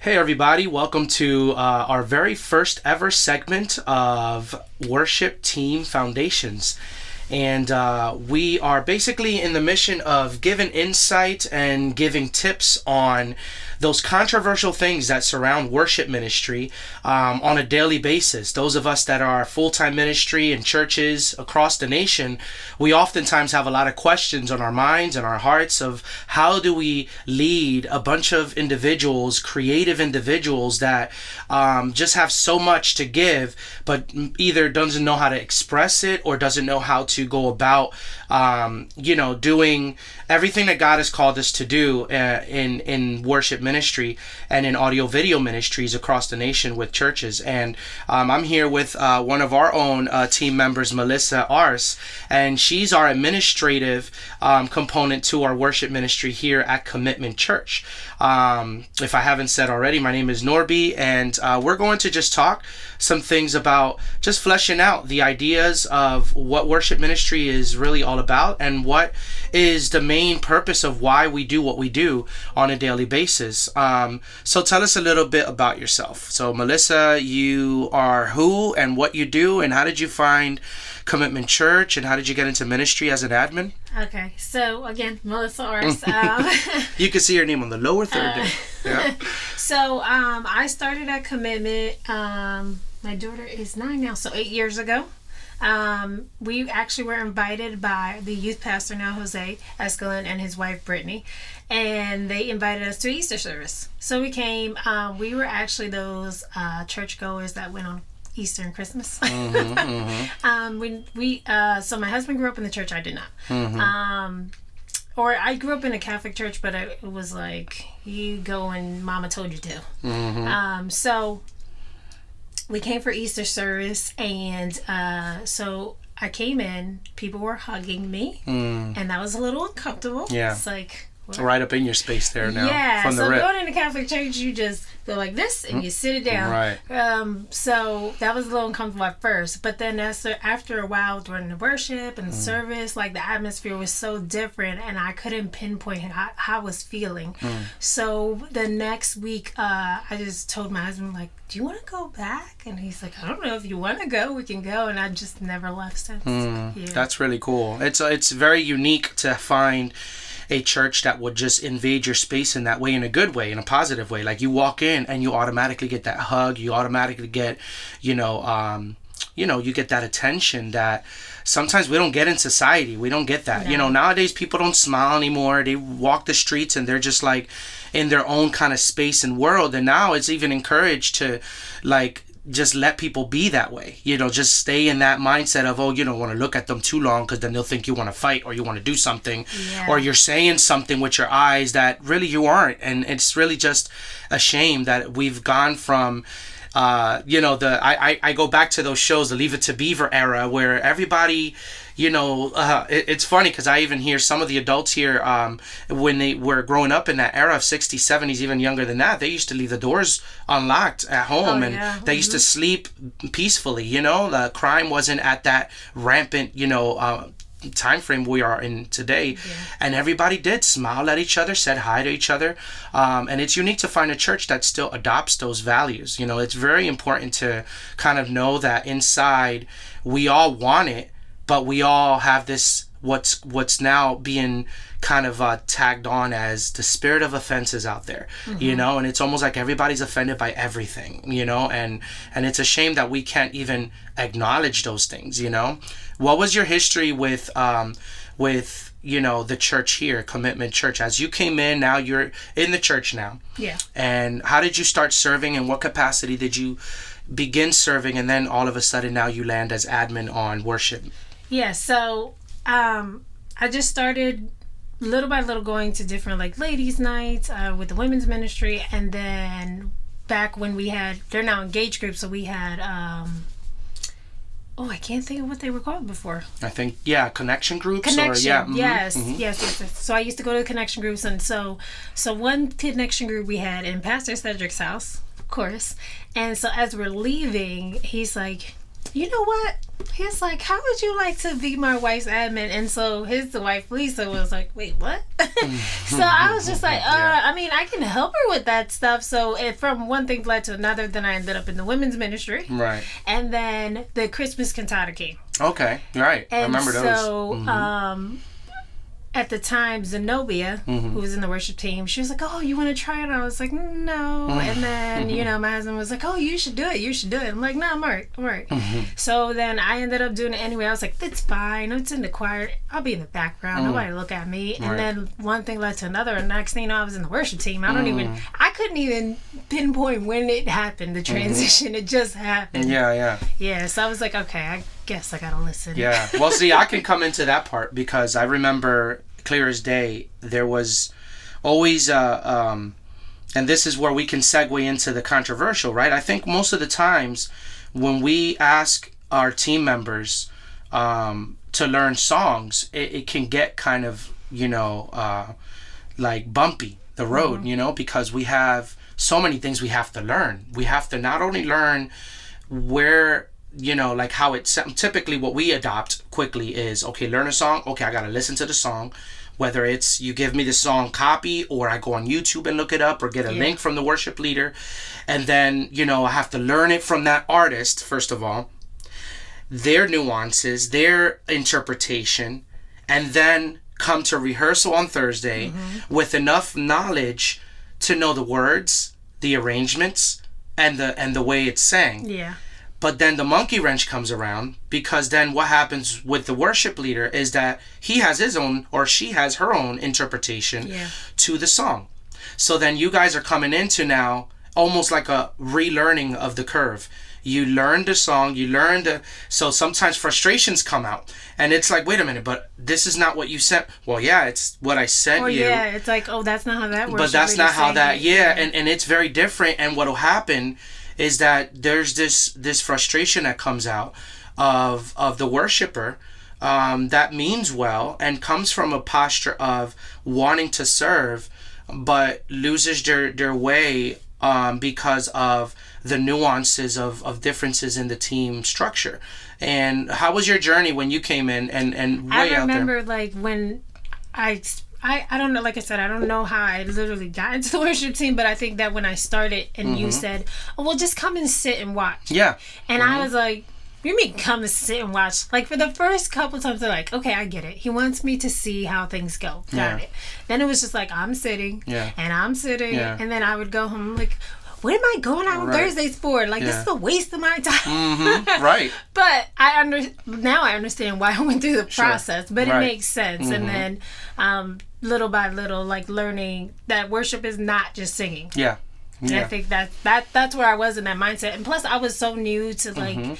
Hey everybody, welcome to our very first ever segment of Worship Team Foundations. And we are basically in the mission of giving insight and giving tips on those controversial things that surround worship ministry on a daily basis. Those of us that are full-time ministry in churches across the nation, we oftentimes have a lot of questions on our minds and our hearts of how do we lead a bunch of individuals, creative individuals that just have so much to give, but either doesn't know how to express it or doesn't know how to go about doing everything that God has called us to do in worship ministry and in audio video ministries across the nation with churches. And I'm here with one of our own team members, Meliss, Arce, and she's our administrative component to our worship ministry here at Commitment Church. If I haven't said already, my name is Norby, and we're going to just talk some things about just fleshing out the ideas of what worship ministry is really all about and what is the main purpose of why we do what we do on a daily basis. So tell us a little bit about yourself. So Melissa, you are who and what you do, and how did you find Commitment Church, and how did you get into ministry as an admin? Okay, so again, Melissa Arce. You can see her name on the lower third there. Yeah. So I started at Commitment. My daughter is 9 now, so 8 years ago. We actually were invited by the youth pastor now, Jose Escalon, and his wife Brittany, and they invited us to Easter service. So we came. We were actually those churchgoers that went on Easter and Christmas. So my husband grew up in the church. I did not. Or I grew up in a Catholic church, but it was like you go and Mama told you to. So we came for Easter service, and so I came in. People were hugging me, and that was a little uncomfortable. Yeah, it's like right up in your space there now. Yeah, from the so rip. Going in a Catholic church, you just go like this and you sit it down. Right. So that was a little uncomfortable at first, but then after a while during the worship and the service, like the atmosphere was so different, and I couldn't pinpoint how I was feeling. So the next week, I just told my husband, like, do you want to go back? And he's like, I don't know, if you want to go, we can go. And I just never left since. Yeah. That's really cool. It's very unique to find a church that would just invade your space in that way, in a good way, in a positive way. Like you walk in and you automatically get that hug, you automatically get, you get that attention that sometimes we don't get in society. We don't get that. No. Nowadays people don't smile anymore. They walk the streets and they're just like in their own kind of space and world. And now it's even encouraged to like just let people be that way, just stay in that mindset of, you don't want to look at them too long because then they'll think you want to fight or you want to do something, or you're saying something with your eyes that really you aren't. And it's really just a shame that we've gone from I go back to those shows, the Leave It to Beaver era, where everybody, it's funny because I even hear some of the adults here, when they were growing up in that era of 60s, 70s, even younger than that, they used to leave the doors unlocked at home, and they used to sleep peacefully. The crime wasn't at that rampant, time frame we are in today, and everybody did smile at each other, said hi to each other, and it's unique to find a church that still adopts those values. It's very important to kind of know that inside we all want it, but we all have this what's now being kind of tagged on as the spirit of offenses out there, and it's almost like everybody's offended by everything, and it's a shame that we can't even acknowledge those things. What was your history with the church here, Commitment Church? As you came in, now you're in the church now. Yeah. And how did you start serving? In what capacity did you begin serving? And then all of a sudden now you land as admin on worship. Yeah, so I just started little by little going to different like ladies' nights with the women's ministry, and then back when they're now engaged groups, so we had I can't think of what they were called before. I think connection groups. Yes. So I used to go to the connection groups, and so one connection group we had in Pastor Cedric's house, of course. And so as we're leaving, he's like, you know what? He's like, how would you like to be my wife's admin? And so his wife, Lisa, was like, wait, what? So I was just like, I mean, I can help her with that stuff. So from one thing led to another, then I ended up in the women's ministry. Right. And then the Christmas cantata came. Okay, right. And I remember those. So, at the time, Zenobia, who was in the worship team, she was like, oh, you want to try it? I was like, no. And then, my husband was like, oh, you should do it. You should do it. I'm like, no, I'm all right. So then I ended up doing it anyway. I was like, that's fine. It's in the choir. I'll be in the background. Nobody look at me. And then one thing led to another. And next thing you know, I was in the worship team. I couldn't even pinpoint when it happened, the transition. It just happened. Yeah, so I was like, okay, I guess I gotta listen. Yeah. Well, see, I can come into that part because I remember clear as day, there was always and this is where we can segue into the controversial, right? I think most of the times when we ask our team members to learn songs, it can get kind of like bumpy the road, because we have so many things we have to learn. We have to not only learn where like how it's typically what we adopt quickly is, okay, learn a song. Okay, I got to listen to the song, whether it's you give me the song copy or I go on YouTube and look it up or get a link from the worship leader. And then, I have to learn it from that artist, first of all, their nuances, their interpretation, and then come to rehearsal on Thursday with enough knowledge to know the words, the arrangements, and the way it's sang. Yeah. But then the monkey wrench comes around, because then what happens with the worship leader is that he has his own, or she has her own interpretation to the song. So then you guys are coming into now almost like a relearning of the curve. You learned the song, so sometimes frustrations come out. And it's like, wait a minute, but this is not what you sent. Well, yeah, it's what I sent you. Yeah, it's like, oh, that's not how that works. But that's not how that, and it's very different. And what'll happen is that there's this frustration that comes out of the worshiper that means well and comes from a posture of wanting to serve, but loses their way because of the nuances of differences in the team structure. And how was your journey when you came in and way out there? I remember like when I don't know, like I said, I don't know how I literally got into the worship team, but I think that when I started and you said, oh, well, just come and sit and watch. Yeah. And I was like, you mean come and sit and watch? Like for the first couple times, they're like, okay, I get it. He wants me to see how things go. Got it. Then it was just like, I'm sitting and I'm sitting. And then I would go home like, what am I going out on Thursdays for? Like, this is a waste of my time. Right. But now I understand why I went through the process, but it makes sense. And then little by little, like learning that worship is not just singing. Yeah. And I think that's where I was in that mindset. And plus I was so new to like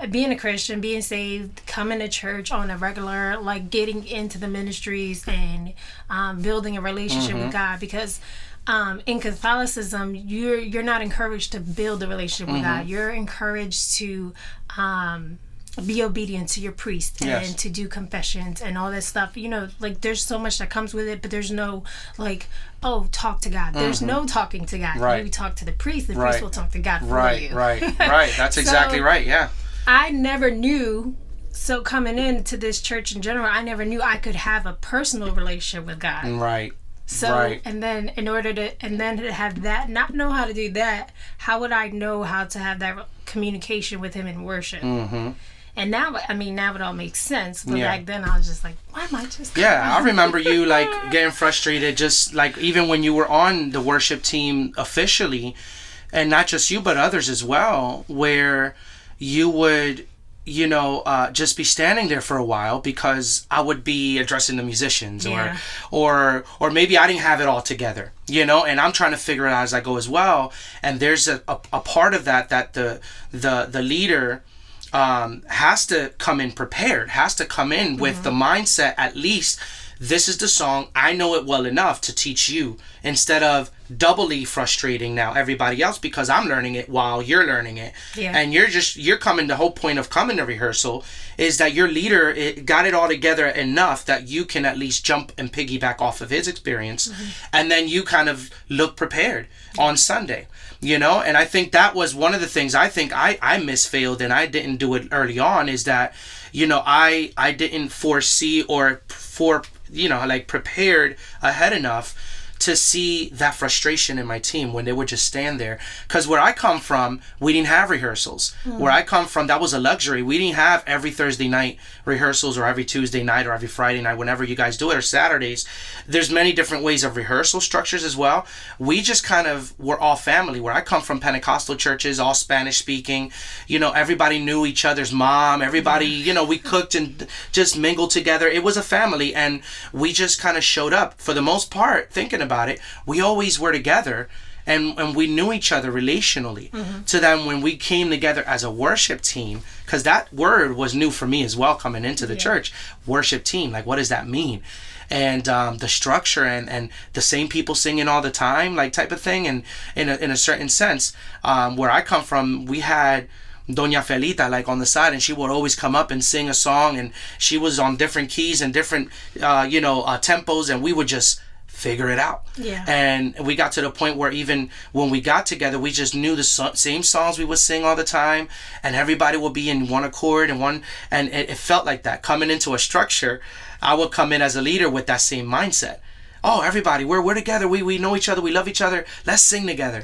being a Christian, being saved, coming to church on a regular, like getting into the ministries and building a relationship with God, because in Catholicism, you're not encouraged to build a relationship with God. You're encouraged to be obedient to your priest and to do confessions and all that stuff. Like there's so much that comes with it, but there's no like, oh, talk to God. There's no talking to God. Right. You talk to the priest. The priest will talk to God for you. Right. That's exactly right. Yeah. I never knew. So coming into this church in general, I never knew I could have a personal relationship with God. Right. So, and then to have that, not know how to do that, how would I know how to have that communication with him in worship? And now it all makes sense. But back then I was just like, why am I just... Yeah, I remember you like getting frustrated, just like even when you were on the worship team officially, and not just you, but others as well, where you would... just be standing there for a while because I would be addressing the musicians or maybe I didn't have it all together, and I'm trying to figure it out as I go as well. And there's a part of that the leader has to come in prepared, has to come in with the mindset, at least this is the song, I know it well enough to teach you, instead of doubly frustrating now everybody else, because I'm learning it while you're learning it. Yeah. And you're coming, the whole point of coming to rehearsal is that your leader got it all together enough that you can at least jump and piggyback off of his experience. And then you kind of look prepared on Sunday, you know. And I think that was one of the things I think I misfailed, and I didn't do it early on, is that, you know, I didn't foresee or prepared ahead enough to see that frustration in my team when they would just stand there. Because where I come from, we didn't have rehearsals. Where I come from, that was a luxury. We didn't have every Thursday night rehearsals, or every Tuesday night, or every Friday night, whenever you guys do it, or Saturdays. There's many different ways of rehearsal structures as well. We just kind of were all family. Where I come from, Pentecostal churches, all Spanish speaking, you know, everybody knew each other's mom, everybody, you know, we cooked and just mingled together. It was a family, and we just kind of showed up. For the most part, thinking about it, we always were together, and we knew each other relationally. So then when we came together as a worship team, because that word was new for me as well coming into the church, worship team, like, what does that mean? And the structure and the same people singing all the time, like, type of thing. And in a certain sense, where I come from, we had Doña Felita, like, on the side, and she would always come up and sing a song, and she was on different keys and different tempos, and we would just figure it out. Yeah. And we got to the point where even when we got together, we just knew the same songs we would sing all the time, and everybody would be in one accord and it felt like that. Coming into a structure, I would come in as a leader with that same mindset. Oh, everybody, we're together. We know each other. We love each other. Let's sing together.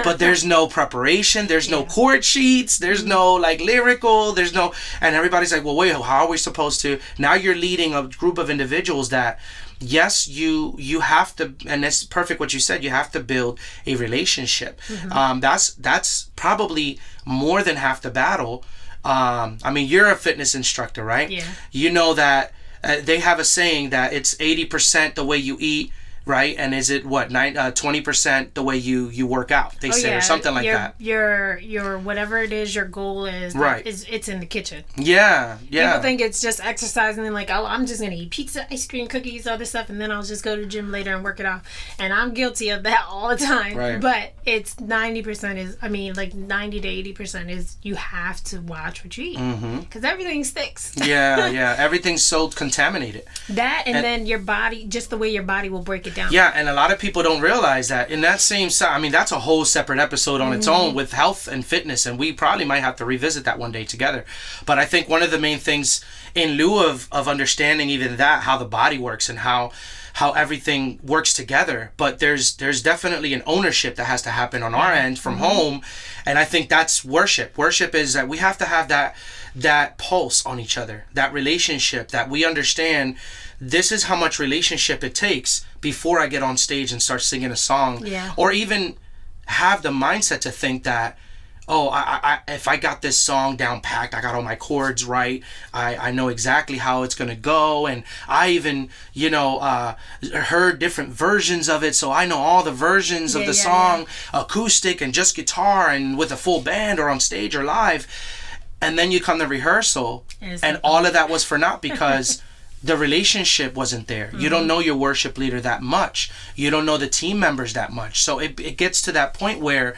But there's no preparation. There's no chord sheets. There's no, like, lyrical. There's no, and everybody's like, well, wait, how are we supposed to? Now you're leading a group of individuals that, yes, you have to, and it's perfect what you said, you have to build a relationship. That's probably more than half the battle. I mean, you're a fitness instructor, right? Yeah. You know that they have a saying that it's 80% the way you eat, right? And is it what, 20% the way you work out? They say, or something like that. Your whatever it is, your goal is, right? It's in the kitchen. Yeah. People think it's just exercising and like, oh, I'm just gonna eat pizza, ice cream, cookies, all this stuff, and then I'll just go to the gym later and work it off. And I'm guilty of that all the time. Right. But it's 90% is, I mean, like 90 to 80% is you have to watch what you eat, because everything sticks. yeah. Everything's so contaminated. That and then your body, just the way your body will break it down. Yeah, and a lot of people don't realize that in that same side. I mean, that's a whole separate episode on its own with health and fitness, and we probably might have to revisit that one day together. But I think one of the main things, in lieu of understanding even that, how the body works and how everything works together, but there's definitely an ownership that has to happen on our end from home, and I think that's worship. Worship is that we have to have that pulse on each other, that relationship, that we understand this is how much relationship it takes before I get on stage and start singing a song. Yeah. Or even have the mindset to think that, oh, I if I got this song down packed, I got all my chords right, I know exactly how it's going to go, and I even, heard different versions of it, so I know all the versions of the song, acoustic and just guitar and with a full band or on stage or live. And then you come to rehearsal, and all of that was for naught because the relationship wasn't there. You don't know your worship leader that much. You don't know the team members that much. So it gets to that point where,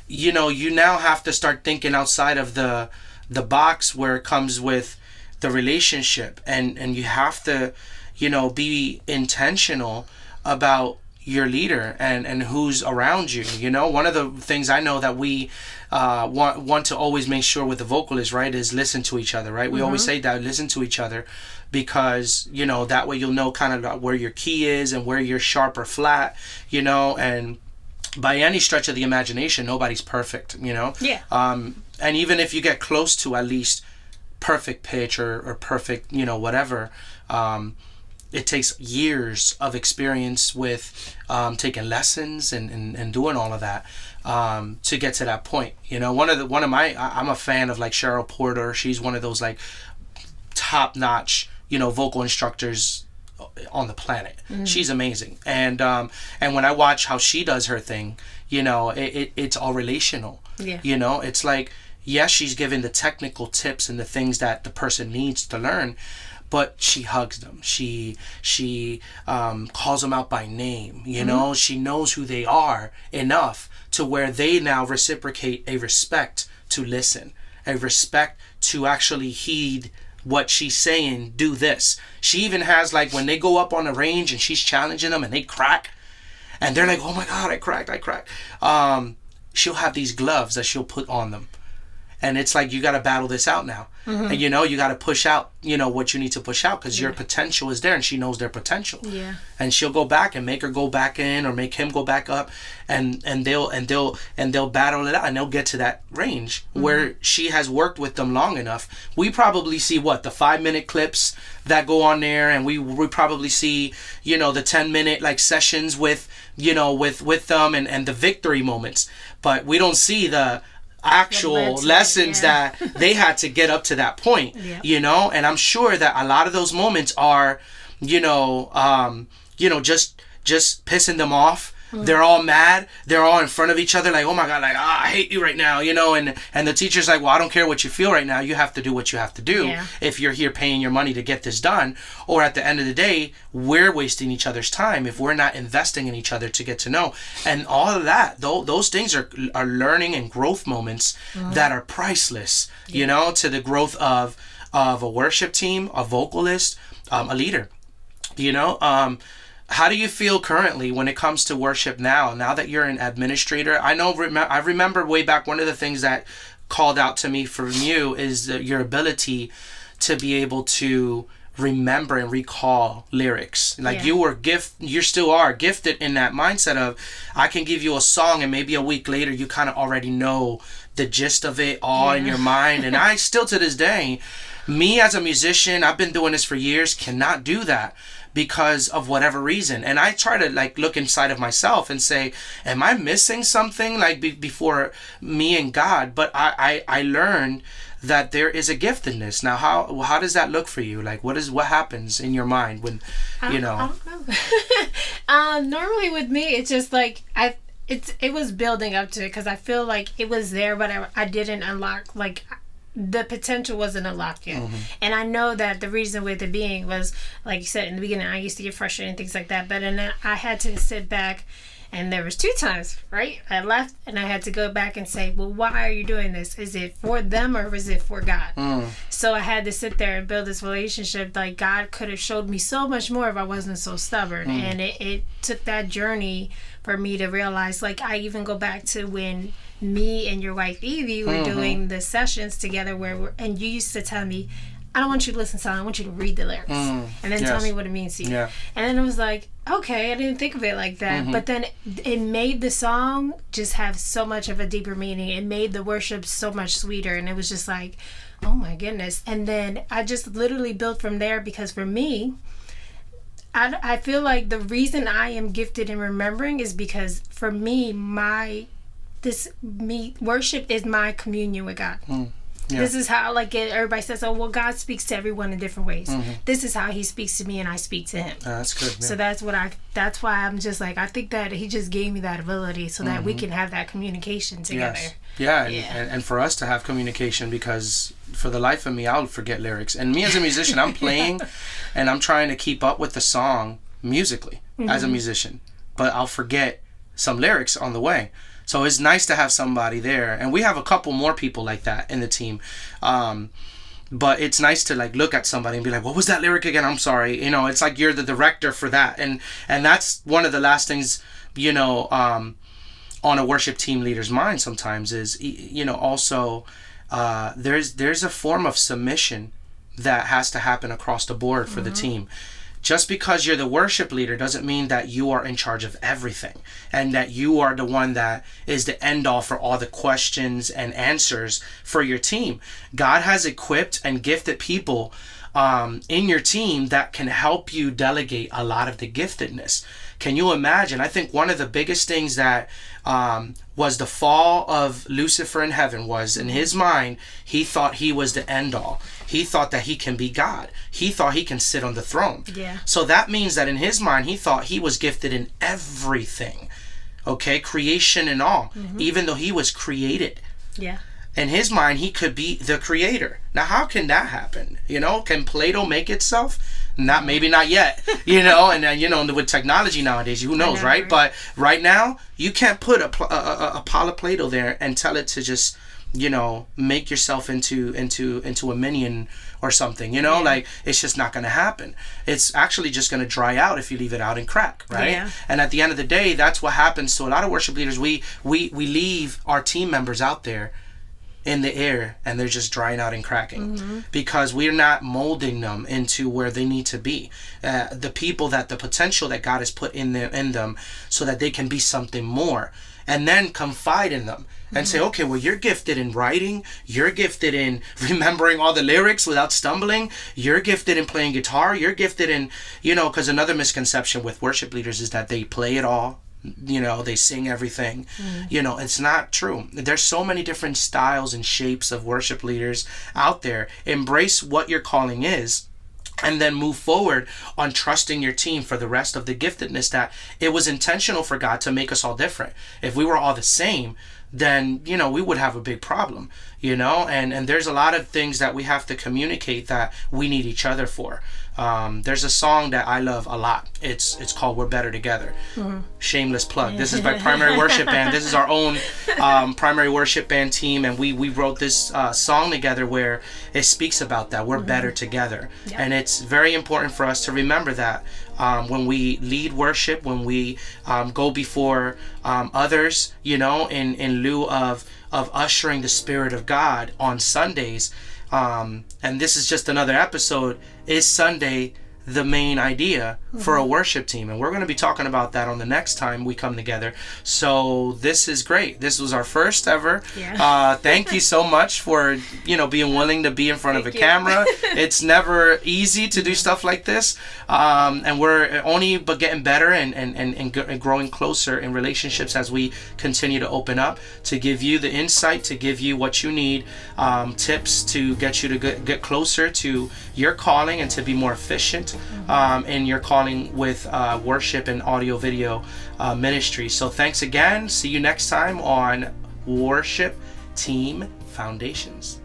you now have to start thinking outside of the box where it comes with the relationship. And you have to, be intentional about your leader and who's around you. One of the things I know that we want to always make sure with the vocalists, right, is listen to each other, right? We always say that, listen to each other, because that way you'll know kind of where your key is and where you're sharp or flat, and by any stretch of the imagination, nobody's perfect, Yeah. And even if you get close to at least perfect pitch or perfect, whatever, it takes years of experience with taking lessons and doing all of that to get to that point. I'm a fan of like Cheryl Porter. She's one of those like top-notch, vocal instructors on the planet. She's amazing. And when I watch how she does her thing, it's all relational. Yeah. It's like yes, she's giving the technical tips and the things that the person needs to learn, but she hugs them. She calls them out by name. You know, she knows who they are enough to where they now reciprocate a respect to listen, a respect to actually heed what she's saying. Do this. She even has, like, when they go up on the range and she's challenging them and they crack, and they're like, oh my God, I cracked. She'll have these gloves that she'll put on them. And it's like, you got to battle this out now. And, you know, you got to push out, you know, what you need to push out, because your potential is there, and she knows their potential. Yeah. And she'll go back and make her go back in, or make him go back up, and they'll battle it out, and they'll get to that range where she has worked with them long enough. We probably see the 5-minute clips that go on there, and we probably see, you know, the 10-minute like sessions with, you know, with them, and the victory moments, but we don't see the actual lessons that they had to get up to that point. You know, and I'm sure that a lot of those moments are, you know, just pissing them off. They're all mad. They're all in front of each other, like, oh my God, like, I hate you right now, you know, and the teacher's like, well, I don't care what you feel right now. You have to do what you have to do if you're here paying your money to get this done. Or at the end of the day, we're wasting each other's time if we're not investing in each other to get to know. And all of that, those things are learning and growth moments that are priceless, you know, to the growth of a worship team, a vocalist, a leader, you know. How do you feel currently when it comes to worship now that you're an administrator? I remember way back, one of the things that called out to me from you is your ability to be able to remember and recall lyrics. Like you still are gifted in that mindset of, I can give you a song and maybe a week later you kind of already know the gist of it all in your mind. And I still, to this day, me as a musician, I've been doing this for years, cannot do that because of whatever reason. And I try to like look inside of myself and say, am I missing something like before me and God? But I learned that there is a giftedness. Now, how does that look for you? Like, what happens in your mind when, you know? I don't know. Normally with me, it's just like, it was building up to it, because I feel like it was there, but I didn't unlock, like, the potential wasn't unlocked yet. And I know that the reason with it being was, like you said in the beginning, I used to get frustrated and things like that, but then I had to sit back, and there was 2 times, right? I left and I had to go back and say, well, why are you doing this? Is it for them or is it for God? So I had to sit there and build this relationship. Like, God could have showed me so much more if I wasn't so stubborn. And it took that journey for me to realize, like, I even go back to when me and your wife Evie were doing the sessions together and you used to tell me, I don't want you to listen to it, I want you to read the lyrics and then tell me what it means to you. And then it was like, okay, I didn't think of it like that. But then it made the song just have so much of a deeper meaning. It made the worship so much sweeter, and it was just like, oh my goodness. And then I just literally built from there, because for me, I feel like the reason I am gifted in remembering is because for me, worship is my communion with God. This is how, like, everybody says, oh, well, God speaks to everyone in different ways. This is how he speaks to me and I speak to him. That's good. Man. So that's why I'm just like, I think that he just gave me that ability so that we can have that communication together. And for us to have communication, because for the life of me, I'll forget lyrics. And me as a musician, I'm playing and I'm trying to keep up with the song musically as a musician, but I'll forget some lyrics on the way. So it's nice to have somebody there, and we have a couple more people like that in the team. But it's nice to like look at somebody and be like, what was that lyric again? I'm sorry. You know, it's like you're the director for that. And that's one of the last things, you know, on a worship team leader's mind sometimes is, you know, also there's a form of submission that has to happen across the board for the team. Just because you're the worship leader doesn't mean that you are in charge of everything and that you are the one that is the end all for all the questions and answers for your team. God has equipped and gifted people in your team that can help you delegate a lot of the giftedness. Can you imagine? I think one of the biggest things that was the fall of Lucifer in heaven was, in his mind, he thought he was the end all. He thought that he can be God. He thought he can sit on the throne. So that means that in his mind, he thought he was gifted in everything. Okay, creation and all, even though he was created. in his mind, he could be the creator. Now, how can that happen? Can Play-Doh make itself? Maybe not yet, and with technology nowadays, who knows, right? But right now, you can't put a pile of Play-Doh there and tell it to just, make yourself into a minion or something, like it's just not going to happen. It's actually just going to dry out if you leave it out and crack, right? Yeah. And at the end of the day, that's what happens to a lot of worship leaders. We leave our team members out there in the air and they're just drying out and cracking because we're not molding them into where they need to be, the people that the potential that God has put in them so that they can be something more, and then confide in them and say, okay, well, you're gifted in writing, you're gifted in remembering all the lyrics without stumbling, you're gifted in playing guitar, you're gifted in, because another misconception with worship leaders is that they play it all. They sing everything. It's not true. There's so many different styles and shapes of worship leaders out there. Embrace what your calling is, and then move forward on trusting your team for the rest of the giftedness that it was intentional for God to make us all different. If we were all the same, then we would have a big problem, and there's a lot of things that we have to communicate that we need each other for. There's a song that I love a lot. It's called "We're Better Together." Shameless plug. This is my primary worship band. This is our own primary worship band team, and we wrote this song together where it speaks about that. We're better together. Yeah. And it's very important for us to remember that when we lead worship, when we go before others, in lieu of ushering the Spirit of God on Sundays. And this is just another episode. Is Sunday the main idea for a worship team? And we're going to be talking about that on the next time we come together. So this is great. This was our first ever. Yeah. Thank you so much for being willing to be in front of a camera. It's never easy to do stuff like this, and we're only but getting better and growing closer in relationships as we continue to open up to give you the insight, to give you what you need, tips to get you to get closer to your calling and to be more efficient in your calling with worship and audio video ministry. So thanks again. See you next time on Worship Team Foundations.